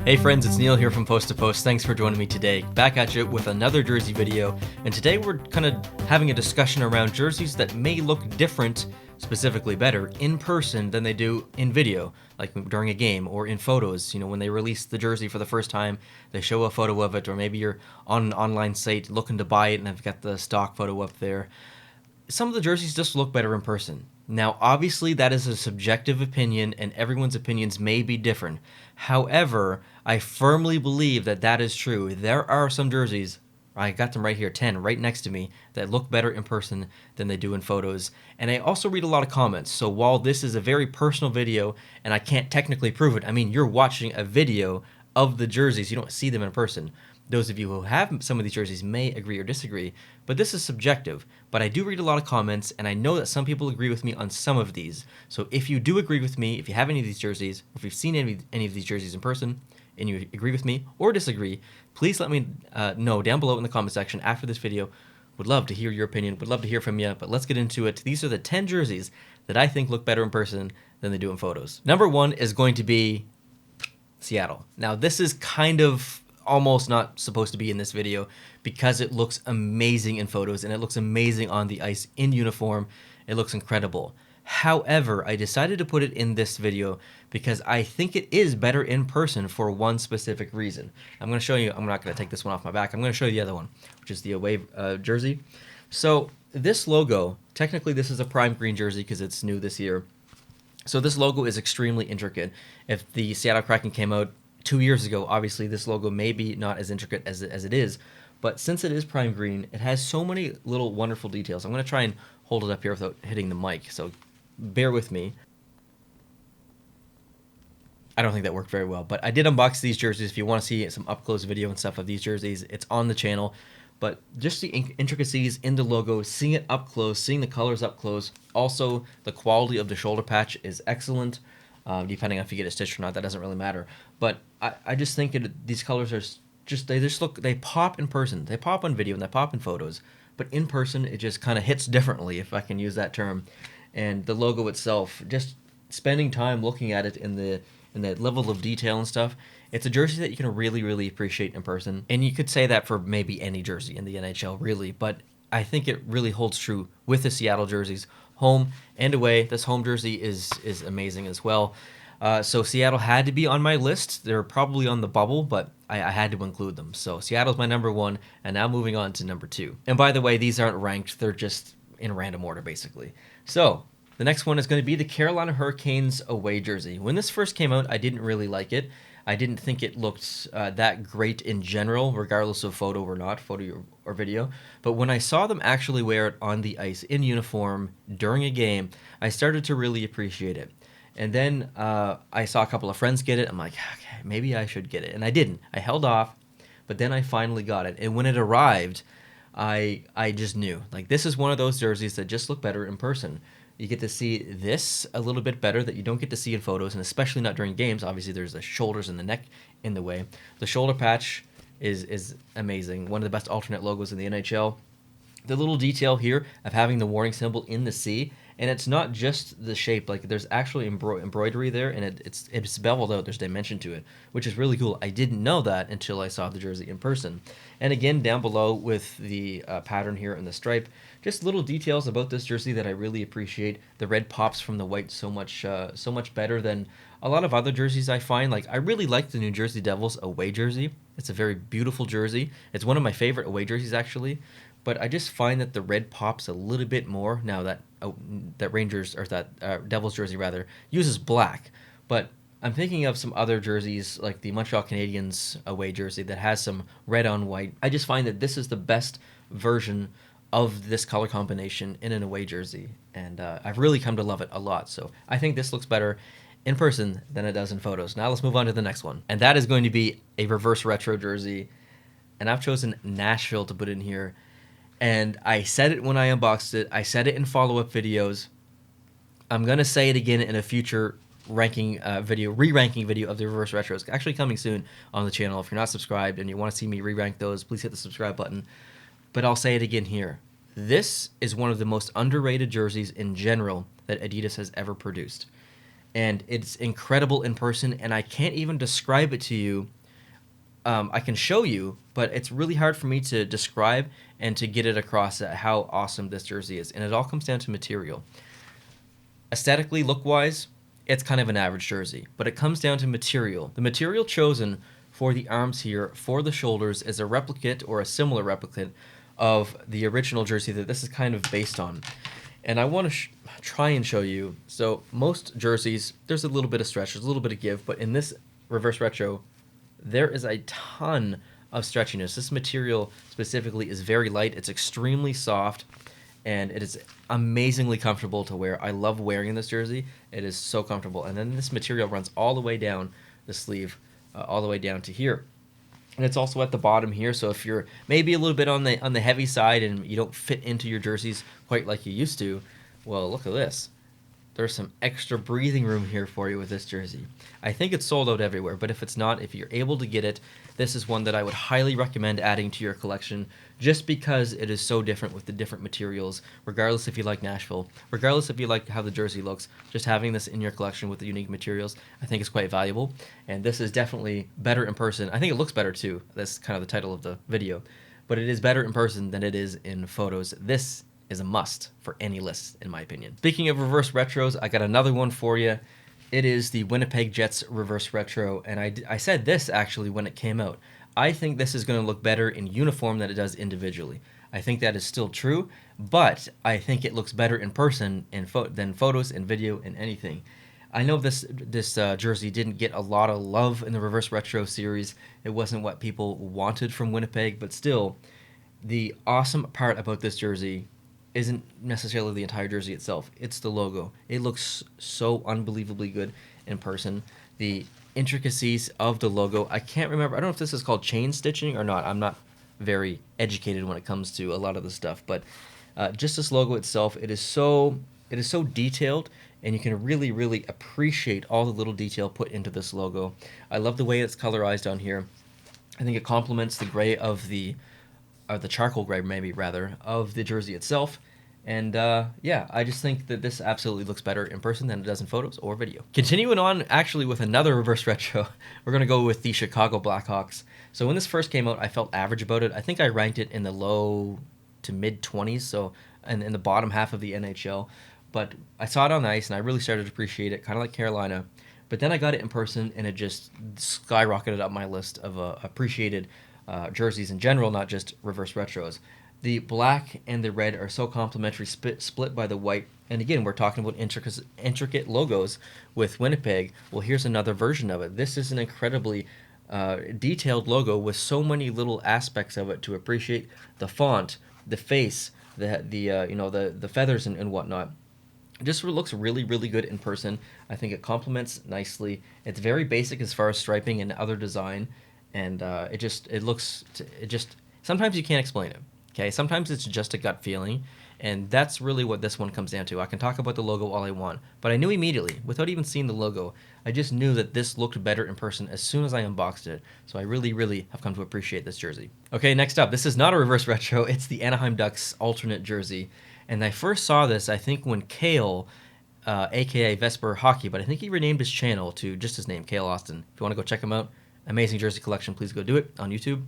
Hey friends, it's Neil here from Post to Post. Thanks for joining me today. Back at you with another jersey video, and today we're kind of having a discussion around jerseys that may look different, specifically better, in person than they do in video, like during a game or in photos. You know, when they release the jersey for the first time, they show a photo of it, or maybe you're on an online site looking to buy it and I've got the stock photo up there. Some of the jerseys just look better in person. Now, obviously, that is a subjective opinion, and everyone's opinions may be different. However, I firmly believe that that is true. There are some jerseys, I got them right here, 10, right next to me, that look better in person than they do in photos. And I also read a lot of comments, so while this is a very personal video, and I can't technically prove it, I mean, you're watching a video of the jerseys, you don't see them in person. Those of you who have some of these jerseys may agree or disagree, but this is subjective. But I do read a lot of comments, and I know that some people agree with me on some of these. So if you do agree with me, if you have any of these jerseys, or if you've seen any of these jerseys in person, and you agree with me or disagree, please let me know down below in the comment section after this video. Would love to hear your opinion, would love to hear from you, but let's get into it. These are the 10 jerseys that I think look better in person than they do in photos. Number 1 is going to be Seattle. Now, this is kind of almost not supposed to be in this video because it looks amazing in photos and it looks amazing on the ice in uniform. It looks incredible. However, I decided to put it in this video because I think it is better in person for one specific reason. I'm going to show you. I'm not going to take this one off my back. I'm going to show you the other one, which is the away jersey. So this logo, technically this is a prime green jersey because it's new this year. So this logo is extremely intricate. If the Seattle Kraken came out 2 years ago, obviously this logo may be not as intricate as it is, but since it is prime green, it has so many little wonderful details. I'm going to try and hold it up here without hitting the mic, so bear with me. I don't think that worked very well, but I did unbox these jerseys. If you want to see some up-close video and stuff of these jerseys, it's on the channel. But just the intricacies in the logo, seeing it up close, seeing the colors up close. Also, the quality of the shoulder patch is excellent. Depending on if you get it stitched or not, that doesn't really matter. But I just think these colors are they pop in person. They pop on video and they pop in photos. But in person, it just kind of hits differently, if I can use that term. And the logo itself, just spending time looking at it in the level of detail and stuff, it's a jersey that you can really, really appreciate in person. And you could say that for maybe any jersey in the NHL, really. But I think it really holds true with the Seattle jerseys, home and away. This home jersey is amazing as well. So Seattle had to be on my list. They're probably on the bubble, but I had to include them. So Seattle's my number 1, and now moving on to number 2. And by the way, these aren't ranked. They're just in random order, basically. So the next one is going to be the Carolina Hurricanes away jersey. When this first came out, I didn't really like it. I didn't think it looked that great in general, regardless of photo or video. But when I saw them actually wear it on the ice in uniform during a game, I started to really appreciate it. And then I saw a couple of friends get it. I'm like, okay, maybe I should get it. And I didn't. I held off, but then I finally got it. And when it arrived, I just knew. Like, this is one of those jerseys that just look better in person. You get to see this a little bit better that you don't get to see in photos, and especially not during games. Obviously, there's the shoulders and the neck in the way. The shoulder patch is amazing. One of the best alternate logos in the NHL. The little detail here of having the warning symbol in the C, and it's not just the shape. Like, there's actually embroidery there, and it's beveled out. There's dimension to it, which is really cool. I didn't know that until I saw the jersey in person. And again, down below with the pattern here and the stripe, just little details about this jersey that I really appreciate. The red pops from the white so much better than a lot of other jerseys I find. Like, I really like the New Jersey Devils away jersey. It's a very beautiful jersey. It's one of my favorite away jerseys, actually. But I just find that the red pops a little bit more now that Devils jersey rather uses black. But I'm thinking of some other jerseys like the Montreal Canadiens away jersey that has some red on white. I just find that this is the best version of this color combination in an away jersey, and I've really come to love it a lot. So I think this looks better in person than it does in photos. Now let's move on to the next one, and that is going to be a reverse retro jersey, and I've chosen Nashville to put in here. And I said it when I unboxed it. I said it in follow-up videos. I'm going to say it again in a future re-ranking video of the reverse retros, actually coming soon on the channel. If you're not subscribed and you want to see me re-rank those, please hit the subscribe button. But I'll say it again here. This is one of the most underrated jerseys in general that Adidas has ever produced. And it's incredible in person, and I can't even describe it to you I can show you, but it's really hard for me to describe and to get it across how awesome this jersey is. And it all comes down to material. Aesthetically, look-wise, it's kind of an average jersey, but it comes down to material. The material chosen for the arms here, for the shoulders, is a replicate or a similar replicate of the original jersey that this is kind of based on. And I want to try and show you. So most jerseys, there's a little bit of stretch, there's a little bit of give, but in this reverse retro, there is a ton of stretchiness. This material specifically is very light. It's extremely soft, and it is amazingly comfortable to wear. I love wearing this jersey. It is so comfortable. And then this material runs all the way down the sleeve, all the way down to here. And it's also at the bottom here, so if you're maybe a little bit on the heavy side and you don't fit into your jerseys quite like you used to, well, look at this. There's some extra breathing room here for you with this jersey. I think it's sold out everywhere, but if it's not, if you're able to get it, this is one that I would highly recommend adding to your collection just because it is so different with the different materials, regardless if you like Nashville, regardless if you like how the jersey looks, just having this in your collection with the unique materials, I think is quite valuable. And this is definitely better in person. I think it looks better too. That's kind of the title of the video. But it is better in person than it is in photos. This is a must for any list, in my opinion. Speaking of reverse retros, I got another one for you. It is the Winnipeg Jets reverse retro, and I said this actually when it came out. I think this is going to look better in uniform than it does individually. I think that is still true, but I think it looks better in person than photos and video and anything. I know this jersey didn't get a lot of love in the reverse retro series. It wasn't what people wanted from Winnipeg, but still, the awesome part about this jersey isn't necessarily the entire jersey itself. It's the logo. It looks so unbelievably good in person. The intricacies of the logo, I can't remember. I don't know if this is called chain stitching or not. I'm not very educated when it comes to a lot of the stuff, but just this logo itself, it is so detailed, and you can really, really appreciate all the little detail put into this logo. I love the way it's colorized on here. I think it complements the gray of the charcoal gray, maybe rather, of the jersey itself. And yeah, I just think that this absolutely looks better in person than it does in photos or video. Continuing on actually with another reverse retro, we're going to go with the Chicago Blackhawks. So when this first came out, I felt average about it. I think I ranked it in the low to mid 20s, so and in the bottom half of the NHL. But I saw it on the ice, and I really started to appreciate it, kind of like Carolina. But then I got it in person, and it just skyrocketed up my list of appreciated jerseys in general, not just reverse retros. The black and the red are so complementary, split by the white. And again, we're talking about intricate logos with Winnipeg. Well, here's another version of it. This is an incredibly detailed logo with so many little aspects of it to appreciate: the font, the face, the feathers and whatnot. It just looks really, really good in person. I think it complements nicely. It's very basic as far as striping and other design, and sometimes you can't explain it. Okay, sometimes it's just a gut feeling, and that's really what this one comes down to. I can talk about the logo all I want, but I knew immediately, without even seeing the logo, I just knew that this looked better in person as soon as I unboxed it. So I really, really have come to appreciate this jersey. Okay, next up, this is not a reverse retro. It's the Anaheim Ducks alternate jersey. And I first saw this, I think, when Kale, a.k.a. Vesper Hockey, but I think he renamed his channel to just his name, Kale Austin. If you want to go check him out, amazing jersey collection, please go do it on YouTube.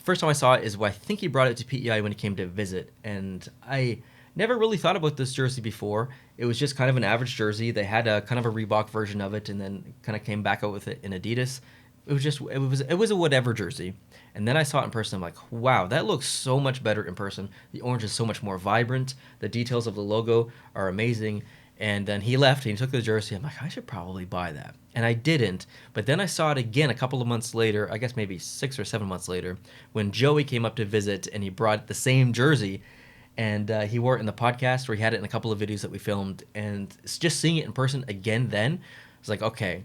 First time I saw it is when I think he brought it to PEI when he came to visit, and I never really thought about this jersey before. It was just kind of an average jersey. They had a kind of a Reebok version of it, and then kind of came back out with it in Adidas. It was a whatever jersey, and then I saw it in person. I'm like, wow, that looks so much better in person. The orange is so much more vibrant. The details of the logo are amazing. And then he left, and he took the jersey. I'm like, I should probably buy that. And I didn't. But then I saw it again a couple of months later, I guess maybe 6 or 7 months later, when Joey came up to visit, and he brought the same jersey. And he wore it in the podcast, where he had it in a couple of videos that we filmed. And just seeing it in person again then, I was like, okay,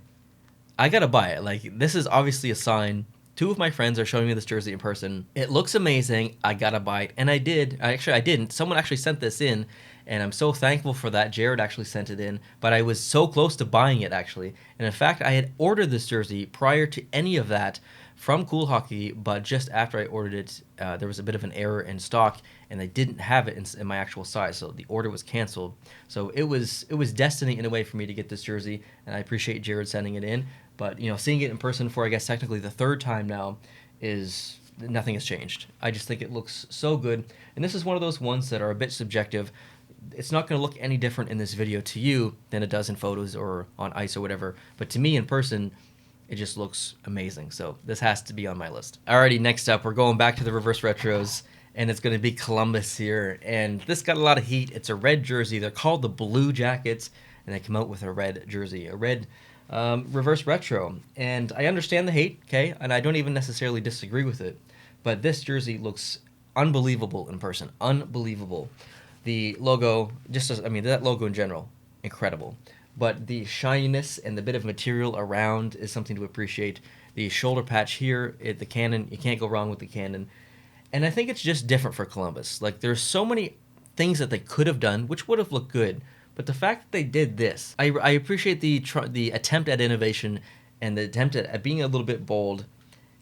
I got to buy it. Like, this is obviously a sign. 2 of my friends are showing me this jersey in person. It looks amazing. I got to buy it. And I did. Actually, I didn't. Someone actually sent this in. And I'm so thankful for that. Jared actually sent it in, but I was so close to buying it, actually. And in fact, I had ordered this jersey prior to any of that from Cool Hockey, but just after I ordered it, there was a bit of an error in stock, and they didn't have it in my actual size, so the order was canceled. So it was destiny in a way for me to get this jersey, and I appreciate Jared sending it in. But, seeing it in person for, I guess, technically the third time now is nothing has changed. I just think it looks so good. And this is one of those ones that are a bit subjective. It's not going to look any different in this video to you than it does in photos or on ice or whatever. But to me in person, it just looks amazing. So this has to be on my list. Alrighty, next up, we're going back to the reverse retros. And it's going to be Columbus here. And this got a lot of heat. It's a red jersey. They're called the Blue Jackets. And they come out with a red jersey. A red reverse retro, and I understand the hate, okay, and I don't even necessarily disagree with it, but this jersey looks unbelievable in person, unbelievable. The logo, that logo in general, incredible, but the shininess and the bit of material around is something to appreciate. The shoulder patch here, the cannon, you can't go wrong with the cannon, and I think it's just different for Columbus. Like, there's so many things that they could have done, which would have looked good. But the fact that they did this, I appreciate the attempt at innovation and the attempt at being a little bit bold.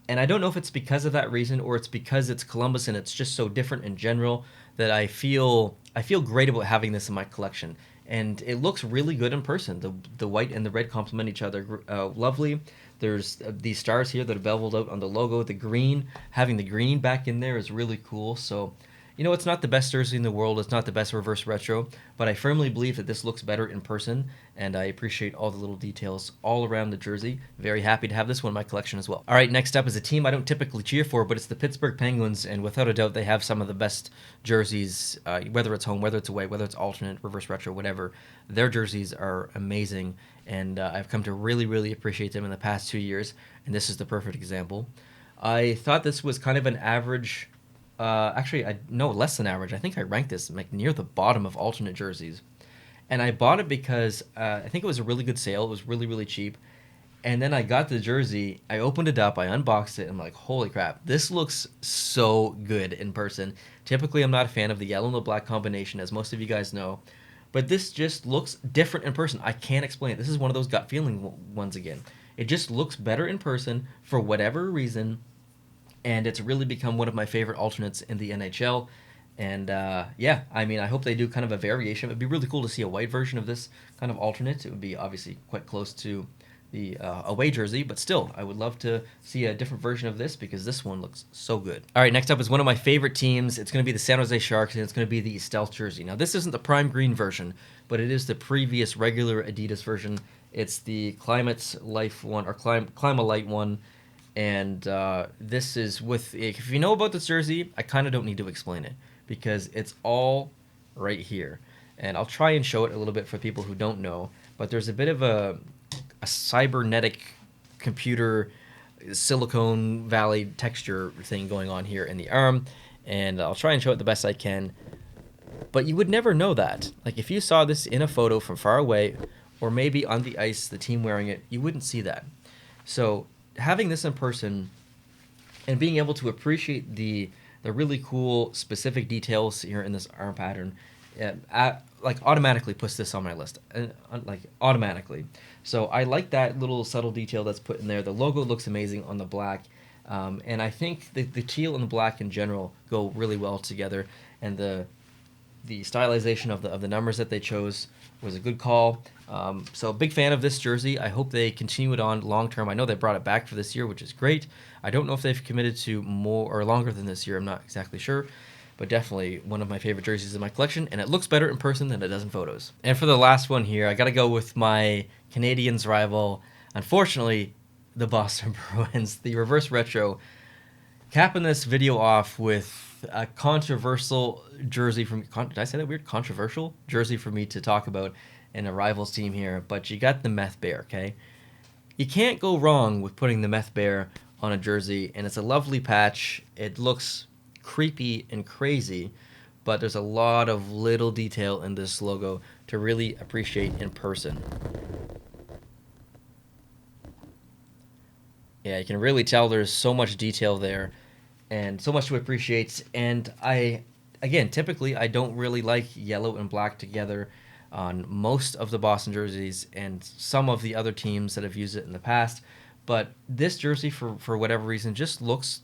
And I don't know if it's because of that reason or it's because it's Columbus and it's just so different in general that I feel great about having this in my collection. And it looks really good in person. The white and the red complement each other lovely. There's these stars here that are beveled out on the logo. The green, having the green back in there is really cool. So, it's not the best jersey in the world. It's not the best reverse retro, but I firmly believe that this looks better in person, and I appreciate all the little details all around the jersey. Very happy to have this one in my collection as well. All right, next up is a team I don't typically cheer for, but it's the Pittsburgh Penguins, and without a doubt, they have some of the best jerseys, whether it's home, whether it's away, whether it's alternate, reverse retro, whatever. Their jerseys are amazing, and I've come to really, really appreciate them in the past 2 years, and this is the perfect example. I thought this was kind of an average... less than average. I think I ranked this like near the bottom of alternate jerseys. And I bought it because I think it was a really good sale. It was really, really cheap. And then I got the jersey. I opened it up. I unboxed it. And I'm like, holy crap. This looks so good in person. Typically, I'm not a fan of the yellow and the black combination, as most of you guys know. But this just looks different in person. I can't explain it. This is one of those gut feeling ones again. It just looks better in person for whatever reason. And it's really become one of my favorite alternates in the NHL. And I hope they do kind of a variation. It would be really cool to see a white version of this kind of alternate. It would be obviously quite close to the away jersey, but still, I would love to see a different version of this because this one looks so good. All right, next up is one of my favorite teams. It's going to be the San Jose Sharks, and it's going to be the Stealth jersey. Now, this isn't the prime green version, but it is the previous regular Adidas version. It's the Climate Life one, or Climalite one. And this is with, if you know about this jersey, I kind of don't need to explain it because it's all right here. And I'll try and show it a little bit for people who don't know, but there's a bit of a cybernetic computer Silicon Valley texture thing going on here in the arm, and I'll try and show it the best I can. But you would never know that. Like, if you saw this in a photo from far away, or maybe on the ice, the team wearing it, you wouldn't see that. So having this in person and being able to appreciate the really cool specific details here in this arm pattern, automatically puts this on my list, automatically. So I like that little subtle detail that's put in there. The logo looks amazing on the black, and I think the teal and the black in general go really well together, and the stylization of the numbers that they chose was a good call. So big fan of this jersey. I hope they continue it on long term. I know they brought it back for this year, which is great. I don't know if they've committed to more or longer than this year. I'm not exactly sure, but definitely one of my favorite jerseys in my collection, and it looks better in person than it does in photos. And for the last one here, I got to go with my Canadiens rival, unfortunately, the Boston Bruins, the reverse retro. Capping this video off with a controversial jersey from, did I say that weird? Controversial jersey for me to talk about in a rivals team here, but you got the Meth Bear, okay? You can't go wrong with putting the Meth Bear on a jersey, and it's a lovely patch. It looks creepy and crazy, but there's a lot of little detail in this logo to really appreciate in person. Yeah, you can really tell there's so much detail there and so much to appreciate. And typically I don't really like yellow and black together on most of the Boston jerseys and some of the other teams that have used it in the past. But this jersey, for whatever reason, just looks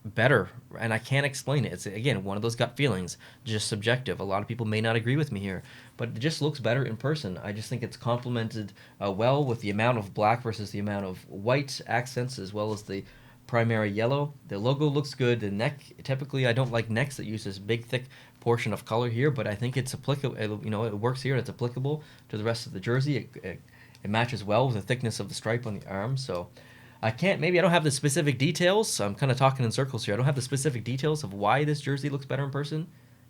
better, and I can't explain it. It's, again, one of those gut feelings, just subjective. A lot of people may not agree with me here, but it just looks better in person. I just think it's complemented well with the amount of black versus the amount of white accents, as well as the primary yellow. The logo looks good. The neck, typically I don't like necks that use this big thick portion of color here, but I think it's applicable. It works here and it's applicable to the rest of the jersey. It matches well with the thickness of the stripe on the arm. So maybe I don't have the specific details. I'm kind of talking in circles here. I don't have the specific details of why this jersey looks better in person.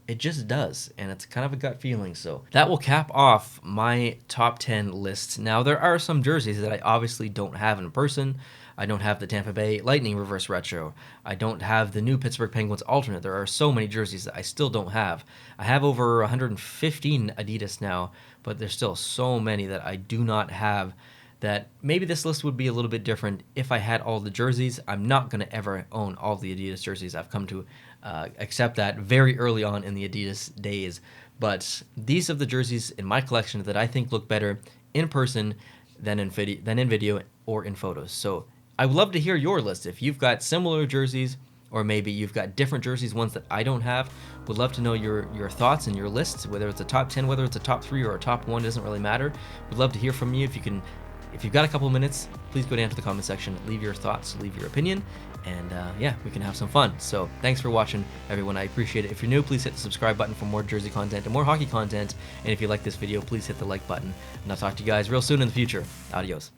It just does, and it's kind of a gut feeling. So that will cap off my top 10 list. Now, there are some jerseys that I obviously don't have in person. I don't have the Tampa Bay Lightning reverse retro. I don't have the new Pittsburgh Penguins alternate. There are so many jerseys that I still don't have. I have over 115 Adidas now, but there's still so many that I do not have, that maybe this list would be a little bit different if I had all the jerseys. I'm not going to ever own all the Adidas jerseys. I've come to accept that very early on in the Adidas days. But these are the jerseys in my collection that I think look better in person than in video or in photos. So I would love to hear your list. If you've got similar jerseys, or maybe you've got different jerseys, ones that I don't have, would love to know your thoughts and your lists, whether it's a top 10, whether it's a top 3 or a top 1, doesn't really matter. Would love to hear from you. If you've got a couple of minutes, please go down to the comment section, leave your thoughts, leave your opinion, and yeah, we can have some fun. So thanks for watching, everyone. I appreciate it. If you're new, please hit the subscribe button for more jersey content and more hockey content. And if you like this video, please hit the like button. And I'll talk to you guys real soon in the future. Adios.